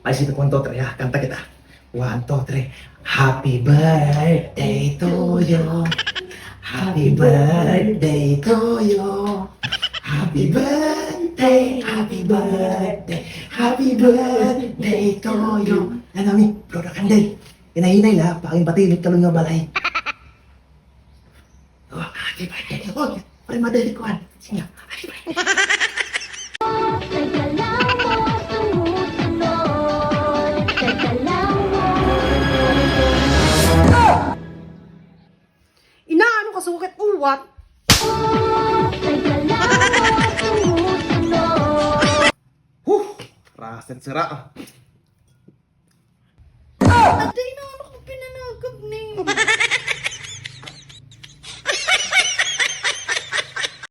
Ay, sino 1, 2, 3 ha? Kanta kita. 1, 2, 3. Happy birthday to you. Happy birthday to you. Happy birthday, happy birthday, happy birthday to you. Ano mi, bro na kandel. Hinahinay la, paking batinit kalong nga balay. Oh, happy birthday. Oh, pare madali ko an. Sige, happy birthday. Teka lang mo, sumusunod. Teka lang mo. Inaano ka sukit uwat? Teka lang mo, sumusunod. Rasen sira. Ate, inaano